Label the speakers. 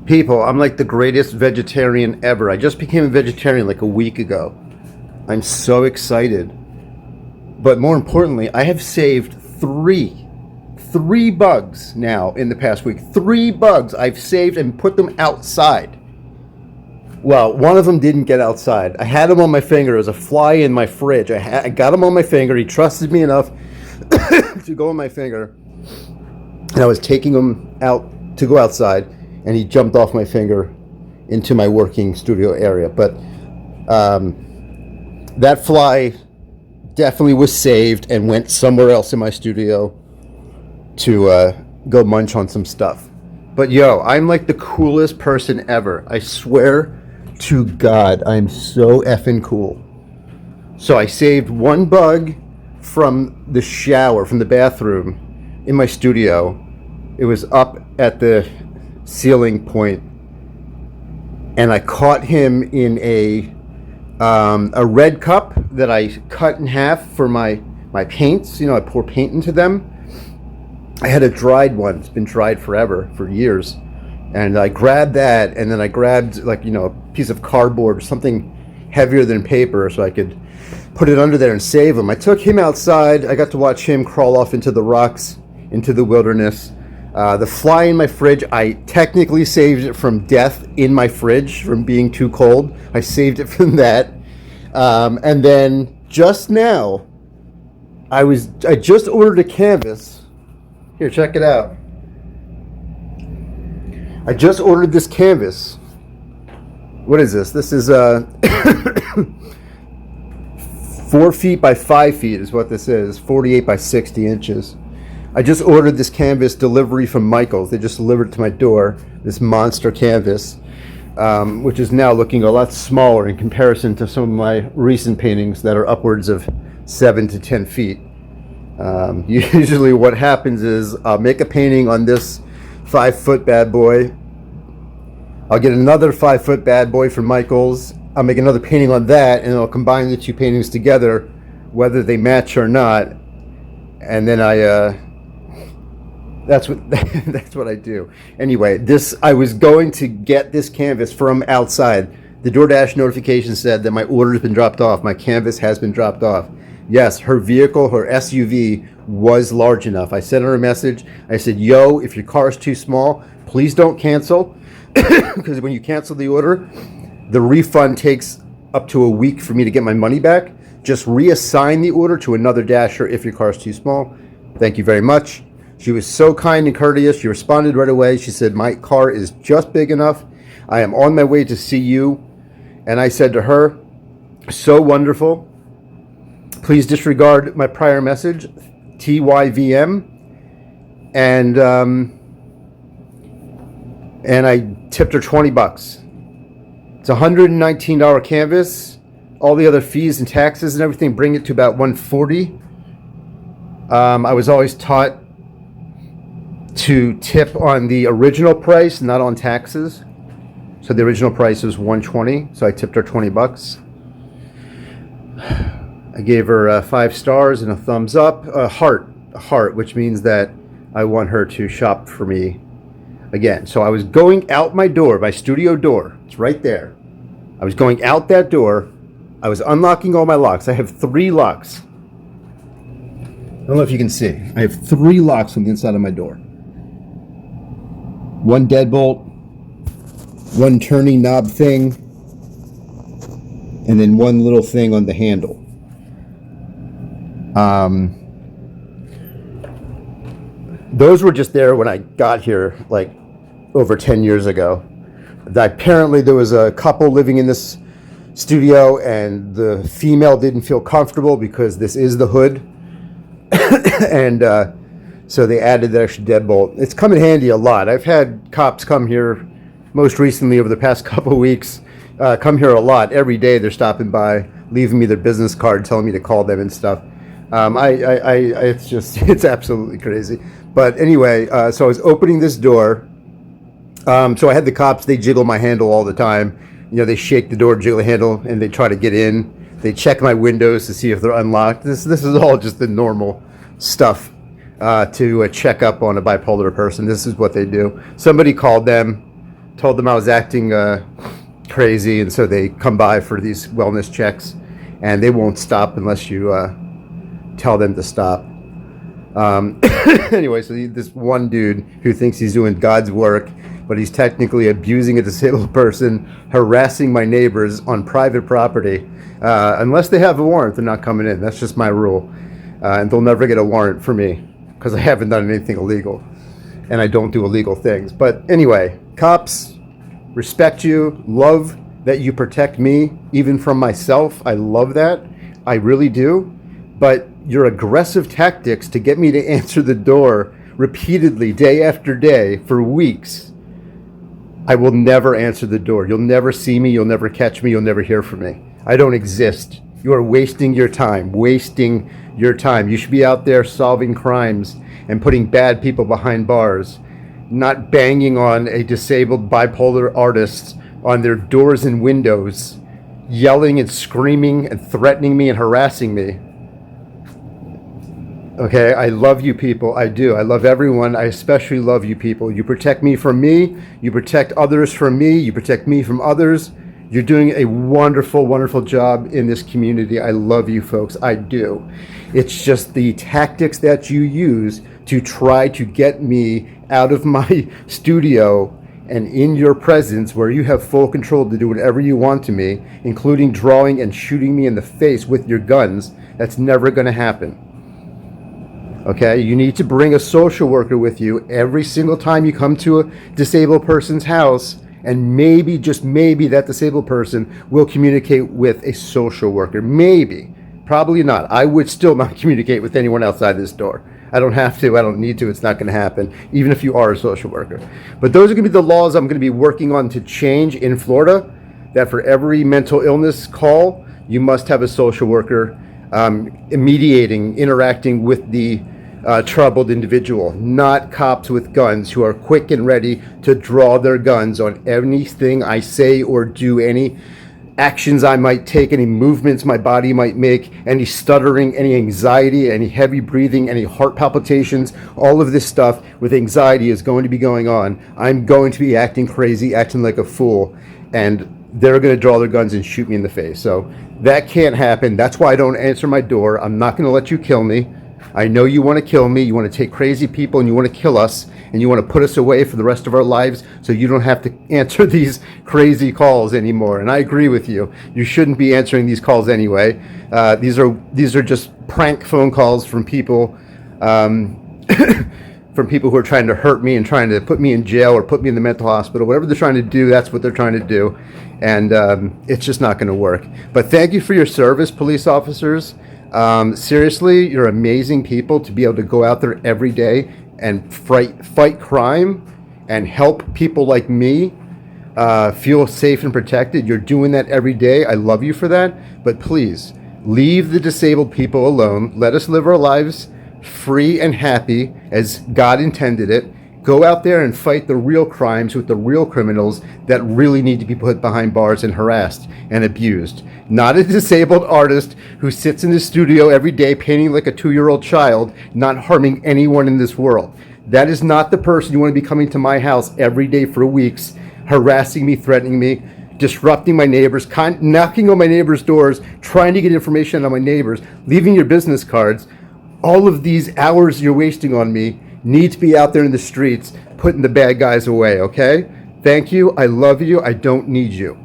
Speaker 1: People, I'm like the greatest vegetarian ever. I just became a vegetarian like a week ago. I'm so excited. But more importantly, I have saved three bugs now in the past week. 3 bugs I've saved and put them outside. Well, one of them didn't get outside. I had him on my finger. There was a fly in my fridge. I got him on my finger. He trusted me enough to go on my finger. And I was taking him out to go outside, and he jumped off my finger into my working studio area. But that fly definitely was saved and went somewhere else in my studio to go munch on some stuff. But yo, I'm like the coolest person ever. I swear to God, I'm so effing cool. So I saved 1 bug from the shower, from the bathroom in my studio. It was up at the ceiling point, and I caught him in a red cup that I cut in half for my paints. You know, I pour paint into them. I had a dried one. It's been dried forever, for years. And I grabbed that, and then I grabbed, like, you know, a piece of cardboard or something heavier than paper so I could put it under there and save him. I took him outside. I got to watch him crawl off into the rocks, into the wilderness. The fly in my fridge, I technically saved it from death in my fridge, from being too cold. I saved it from that. And then just now, I just ordered a canvas. Here, check it out. I just ordered this canvas. What is this? This is 4 feet by 5 feet is what this is. 48 by 60 inches. I just ordered this canvas delivery from Michael's. They just delivered it to my door. This monster canvas, which is now looking a lot smaller in comparison to some of my recent paintings that are upwards of 7 to 10 feet. Usually what happens is I'll make a painting on this 5-foot bad boy. I'll get another 5-foot bad boy from Michael's. I'll make another painting on that, and I'll combine the 2 paintings together, whether they match or not. And then that's what I do. Anyway, I was going to get this canvas from outside. The DoorDash notification said that my order has been dropped off. My canvas has been dropped off. Yes, her vehicle, her SUV, was large enough. I sent her a message. I said, yo, if your car is too small, please don't cancel. Because when you cancel the order, the refund takes up to a week for me to get my money back. Just reassign the order to another Dasher if your car is too small. Thank you very much. She was so kind and courteous. She responded right away. She said, my car is just big enough. I am on my way to see you. And I said to her, so wonderful. Please disregard my prior message, TYVM. And I tipped her $20. It's a $119 canvas. All the other fees and taxes and everything bring it to about $140. I was always taught to tip on the original price, not on taxes. So the original price was $120, so I tipped her $20. I gave her 5 stars and a thumbs up, a heart, which means that I want her to shop for me again. So I was going out my door, my studio door. It's right there. I was going out that door. I was unlocking all my locks. I have 3 locks. I don't know if you can see. I have 3 locks on the inside of my door. 1 deadbolt, 1 turning knob thing, and then 1 little thing on the handle. Those were just there when I got here, like over 10 years ago. Apparently there was a couple living in this studio, and the female didn't feel comfortable because this is the hood. And so they added that extra deadbolt. It's come in handy a lot. I've had cops come here, most recently over the past couple of weeks, come here a lot. Every day they're stopping by, leaving me their business card, telling me to call them and stuff. It's absolutely crazy. But anyway, so I was opening this door. So I had the cops, they jiggle my handle all the time. You know, they shake the door, jiggle the handle, and they try to get in. They check my windows to see if they're unlocked. This is all just the normal stuff to check up on a bipolar person. This is what they do. Somebody called them, told them I was acting crazy, and so they come by for these wellness checks, and they won't stop unless you tell them to stop. Anyway, so this one dude who thinks he's doing God's work, but he's technically abusing a disabled person, harassing my neighbors on private property. Unless they have a warrant, they're not coming in. That's just my rule. And they'll never get a warrant for me because I haven't done anything illegal. And I don't do illegal things. But anyway, cops, respect you, love that you protect me, even from myself. I love that. I really do. But your aggressive tactics to get me to answer the door repeatedly, day after day, for weeks, I will never answer the door. You'll never see me. You'll never catch me. You'll never hear from me. I don't exist. You are wasting your time, wasting your time. You should be out there solving crimes and putting bad people behind bars, not banging on a disabled bipolar artist on their doors and windows, yelling and screaming and threatening me and harassing me. Okay, I love you people. I do. I love everyone. I especially love you people. You protect me from me. You protect others from me. You protect me from others. You're doing a wonderful, wonderful job in this community. I love you folks. I do. It's just the tactics that you use to try to get me out of my studio and in your presence where you have full control to do whatever you want to me, including drawing and shooting me in the face with your guns. That's never going to happen. Okay, you need to bring a social worker with you every single time you come to a disabled person's house, and maybe, just maybe, that disabled person will communicate with a social worker. Maybe. Probably not. I would still not communicate with anyone outside this door. I don't have to. I don't need to. It's not going to happen, even if you are a social worker. But those are going to be the laws I'm going to be working on to change in Florida, that for every mental illness call, you must have a social worker mediating, interacting with the troubled individual, not cops with guns who are quick and ready to draw their guns on anything I say or do, any actions I might take, any movements my body might make, any stuttering, any anxiety, any heavy breathing, any heart palpitations. All of this stuff with anxiety is going to be going on. I'm going to be acting crazy, acting like a fool, and they're going to draw their guns and shoot me in the face. So that can't happen. That's why I don't answer my door. I'm not going to let you kill me. I know you want to kill me. You want to take crazy people and you want to kill us and you want to put us away for the rest of our lives so you don't have to answer these crazy calls anymore. And I agree with you. You shouldn't be answering these calls anyway. These are just prank phone calls from people from people who are trying to hurt me and trying to put me in jail or put me in the mental hospital. Whatever they're trying to do, that's what they're trying to do. And it's just not going to work. But thank you for your service, police officers. Seriously, you're amazing people to be able to go out there every day and fight crime and help people like me feel safe and protected. You're doing that every day. I love you for that. But please, leave the disabled people alone. Let us live our lives free and happy as God intended it. Go out there and fight the real crimes with the real criminals that really need to be put behind bars and harassed and abused. Not a disabled artist who sits in the studio every day painting like a 2-year-old child, not harming anyone in this world. That is not the person you want to be coming to my house every day for weeks, harassing me, threatening me, disrupting my neighbors, knocking on my neighbors' doors, trying to get information on my neighbors, leaving your business cards. All of these hours you're wasting on me need to be out there in the streets putting the bad guys away, okay? Thank you. I love you. I don't need you.